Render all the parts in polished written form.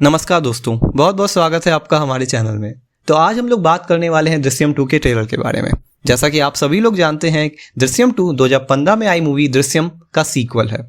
नमस्कार दोस्तों, बहुत बहुत स्वागत है आपका हमारे चैनल में। तो आज हम लोग बात करने वाले हैं दृश्यम 2 के ट्रेलर के बारे में। जैसा कि आप सभी लोग जानते हैं, दृश्यम 2 2015 में आई मूवी दृश्यम का सीक्वल है।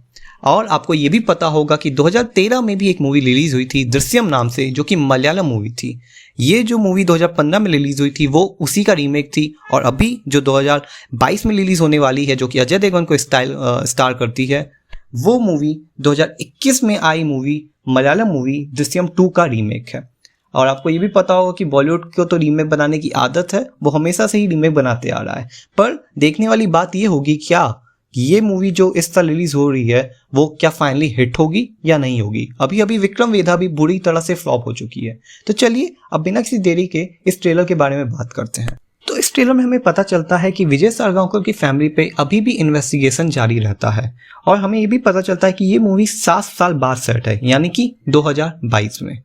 और आपको ये भी पता होगा कि 2013 में भी एक मूवी रिलीज हुई थी दृश्यम नाम से, जो कि मलयालम मूवी थी। ये जो मूवी 2015 में रिलीज हुई थी वो उसी का रीमेक थी। और अभी जो 2022 में रिलीज होने वाली है, जो कि अजय देवगन को स्टार करती है, वो मूवी 2021 में आई मूवी मलयालम मूवी दृश्यम 2 का रीमेक है। और आपको ये भी पता होगा कि बॉलीवुड को तो रीमेक बनाने की आदत है, वो हमेशा से ही रीमेक बनाते आ रहा है। पर देखने वाली बात ये होगी क्या ये मूवी जो इस साल रिलीज हो रही है वो क्या फाइनली हिट होगी या नहीं होगी। अभी अभी विक्रम वेधा भी बुरी तरह से फ्लॉप हो चुकी है। तो चलिए अब बिना किसी देरी के इस ट्रेलर के बारे में बात करते हैं। तो इस ट्रेलर में हमें पता चलता है कि विजय सारगांवकर की फैमिली पे अभी भी इन्वेस्टिगेशन जारी रहता है। और हमें ये भी पता चलता है कि ये मूवी 7 साल बाद सेट है, यानी कि 2022 में।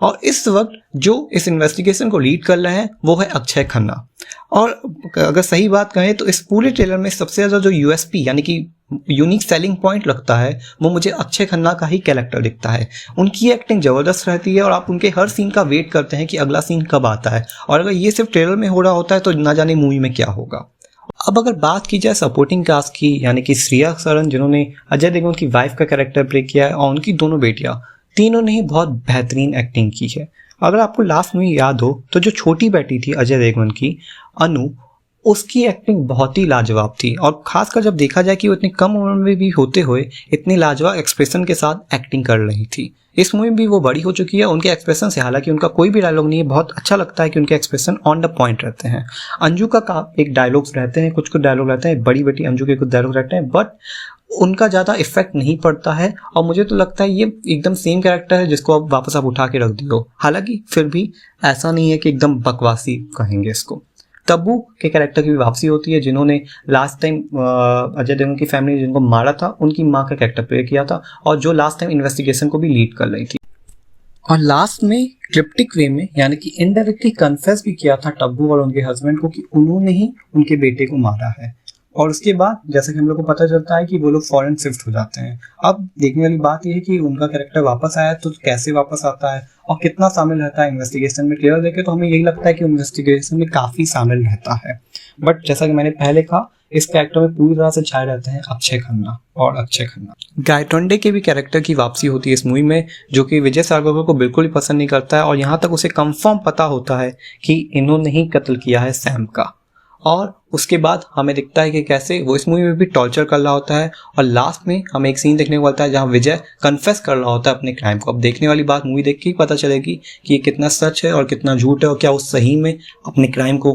और इस वक्त जो इस इन्वेस्टिगेशन को लीड कर रहे हैं वो है अक्षय खन्ना। और अगर सही बात कहें तो इस पूरे ट्रेलर में सबसे ज़्यादा जो यूएसपी यानी कि यूनिक सेलिंग पॉइंट लगता है वो मुझे अक्षय खन्ना का ही कैरेक्टर दिखता है। उनकी एक्टिंग ज़बरदस्त रहती है और आप उनके हर सीन का वेट करते हैं कि अगला सीन कब आता है। और अगर ये सिर्फ ट्रेलर में हो रहा होता है तो ना जाने मूवी में क्या होगा। अब अगर बात की जाए सपोर्टिंग कास्ट की, यानी कि श्रेया सरन जिन्होंने अजय देवगन की वाइफ का कैरेक्टर प्ले किया है, और उनकी दोनों बेटियां, तीनों ने ही बहुत बेहतरीन एक्टिंग की है। अगर आपको लास्ट मूवी याद हो तो जो छोटी बेटी थी अजय देवगन की, अनु, उसकी एक्टिंग बहुत ही लाजवाब थी। और खासकर जब देखा जाए कि वो इतनी कम उम्र में भी होते हुए इतनी लाजवाब एक्सप्रेशन के साथ एक्टिंग कर रही थी। इस मूवी में भी वो बड़ी हो चुकी है उनके एक्सप्रेशन से, हालांकि उनका कोई भी डायलॉग नहीं है, बहुत अच्छा लगता है कि उनके एक्सप्रेशन ऑन द पॉइंट रहते हैं। अंजू का एक डायलॉग्स रहते हैं, कुछ डायलॉग रहते हैं, बड़ी बेटी अंजू के कुछ डायलॉग रहते हैं, बट उनका ज़्यादा इफेक्ट नहीं पड़ता है। और मुझे तो लगता है ये एकदम सेम कैरेक्टर है जिसको अब वापस आप उठा के रख दियो। हालांकि फिर भी ऐसा नहीं है कि एकदम बकवासी कहेंगे इसको। तब्बू के कैरेक्टर की भी वापसी होती है, जिन्होंने लास्ट टाइम अजय देवगन की फैमिली ने जिनको मारा था उनकी माँ का कैरेक्टर प्ले किया था, और जो लास्ट टाइम इन्वेस्टिगेशन को भी लीड कर रही थी। और लास्ट में क्रिप्टिक वे में, यानी कि इनडायरेक्टली कन्फेस भी किया था तब्बू और उनके हस्बैंड को कि उन्होंने ही उनके बेटे को मारा है। और उसके बाद जैसे कि हम लोग को पता चलता है कि वो लोग फॉरेन शिफ्ट हो जाते हैं। अब देखने वाली बात यह है कि उनका कैरेक्टर वापस आया तो कैसे वापस आता है और कितना शामिल रहता है इन्वेस्टिगेशन में। ट्रेलर देखे तो हमें यही लगता है कि इन्वेस्टिगेशन में काफी शामिल रहता है। बट जैसा कि मैंने पहले कहा, इस कैरेक्टर में पूरी तरह से छाए रहते हैं अक्षय खन्ना। गायटोंडे के भी कैरेक्टर की वापसी होती है इस मूवी में, जो कि विजय सारगांवकर को बिल्कुल ही पसंद नहीं करता है। और यहाँ तक उसे कंफर्म पता होता है कि इन्होंने ही कत्ल किया है सैम का। और उसके बाद हमें दिखता है कि कैसे वो इस मूवी में भी टॉर्चर कर रहा होता है। और लास्ट में हमें एक सीन देखने को मिलता है जहाँ विजय कन्फेस कर रहा होता है अपने क्राइम को। अब देखने वाली बात मूवी देख के ही पता चलेगी कि ये कितना सच है और कितना झूठ है, और क्या वो सही में अपने क्राइम को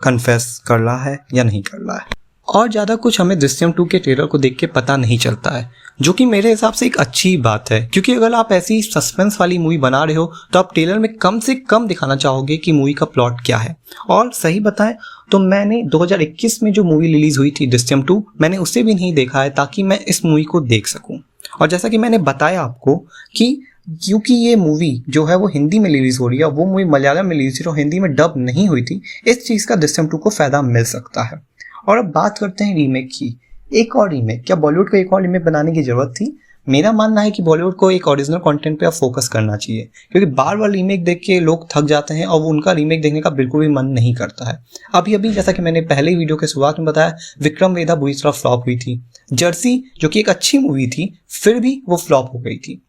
कन्फेस कर रहा है या नहीं कर रहा है। और ज़्यादा कुछ हमें दृश्यम 2 के ट्रेलर को देख के पता नहीं चलता है, जो कि मेरे हिसाब से एक अच्छी बात है। क्योंकि अगर आप ऐसी सस्पेंस वाली मूवी बना रहे हो तो आप ट्रेलर में कम से कम दिखाना चाहोगे कि मूवी का प्लॉट क्या है। और सही बताएं तो मैंने 2021 में जो मूवी रिलीज हुई थी दृश्यम 2, मैंने उसे भी नहीं देखा है ताकि मैं इस मूवी को देख सकूं। और जैसा कि मैंने बताया आपको कि क्योंकि ये मूवी जो है वो हिंदी में रिलीज हो रही है, वो मूवी मलयालम में रिलीज हुई और हिंदी में डब नहीं हुई थी, इस चीज़ का दृश्यम 2 को फायदा मिल सकता है। और अब बात करते हैं रीमेक की। एक और रीमेक, क्या बॉलीवुड को एक और रीमेक बनाने की जरूरत थी? मेरा मानना है कि बॉलीवुड को एक ओरिजिनल कंटेंट पे अब फोकस करना चाहिए, क्योंकि बार बार रीमेक देख के लोग थक जाते हैं और वो उनका रीमेक देखने का बिल्कुल भी मन नहीं करता है। अभी अभी जैसा कि मैंने पहले वीडियो के शुरुआत में बताया, विक्रम वेधा बुरी तरह फ्लॉप हुई थी। जर्सी जो कि एक अच्छी मूवी थी, फिर भी वो फ्लॉप हो गई थी।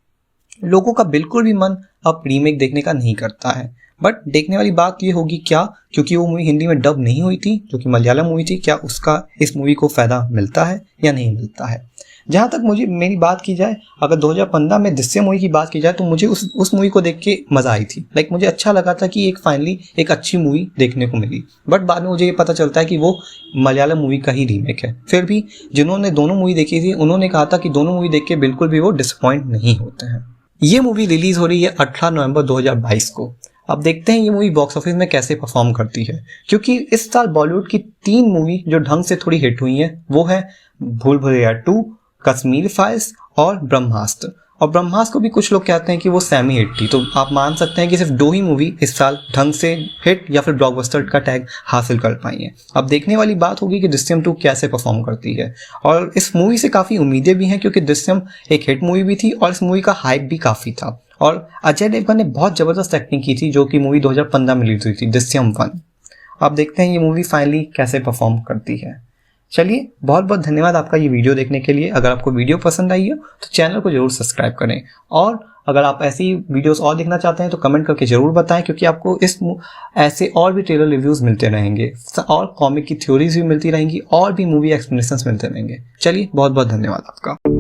लोगों का बिल्कुल भी मन अब रीमेक देखने का नहीं करता है। बट देखने वाली बात ये होगी क्या, क्योंकि वो मूवी हिंदी में डब नहीं हुई थी जो कि मलयालम मूवी थी, क्या उसका इस मूवी को फायदा मिलता है या नहीं मिलता है। जहाँ तक मेरी बात की जाए, अगर 2015 में दृश्यम मूवी की बात की जाए तो मुझे उस मूवी को देख के मज़ा आई थी। मुझे अच्छा लगा था कि एक फाइनली एक अच्छी मूवी देखने को मिली। बट बाद में मुझे ये पता चलता है कि वो मलयालम मूवी का ही रीमेक है। फिर भी जिन्होंने दोनों मूवी देखी थी उन्होंने कहा था कि दोनों मूवी देख के बिल्कुल भी वो डिसअपॉइंट नहीं होते हैं। ये मूवी रिलीज हो रही है 18 नवंबर 2022 को। अब देखते हैं ये मूवी बॉक्स ऑफिस में कैसे परफॉर्म करती है, क्योंकि इस साल बॉलीवुड की 3 मूवी जो ढंग से थोड़ी हिट हुई हैं वो है भूल भुलैया 2, कश्मीर फाइल्स और ब्रह्मास्त्र। और ब्रह्मास्त्र को भी कुछ लोग कहते हैं कि वो सेमी हिट थी। तो आप मान सकते हैं कि सिर्फ 2 ही मूवी इस साल ढंग से हिट या फिर ब्लॉकबस्टर का टैग हासिल कर पाई हैं। अब देखने वाली बात होगी कि दृश्यम 2 कैसे परफॉर्म करती है। और इस मूवी से काफ़ी उम्मीदें भी हैं, क्योंकि दृश्यम एक हिट मूवी भी थी और इस मूवी का हाइप भी काफ़ी था। और अजय देवगन ने बहुत ज़बरदस्त एक्टिंग की थी, जो कि मूवी 2015 में रिलीज हुई थी, दृश्यम 1। अब देखते हैं ये मूवी फाइनली कैसे परफॉर्म करती है। चलिए, बहुत बहुत धन्यवाद आपका ये वीडियो देखने के लिए। अगर आपको वीडियो पसंद आई हो तो चैनल को जरूर सब्सक्राइब करें, और अगर आप ऐसी वीडियोस और देखना चाहते हैं तो कमेंट करके जरूर बताएं, क्योंकि आपको ऐसे और भी ट्रेलर रिव्यूज़ मिलते रहेंगे, और कॉमिक की थ्योरीज भी मिलती रहेंगी, और भी मूवी एक्सप्लेनेशंस मिलते रहेंगे। चलिए, बहुत बहुत धन्यवाद आपका।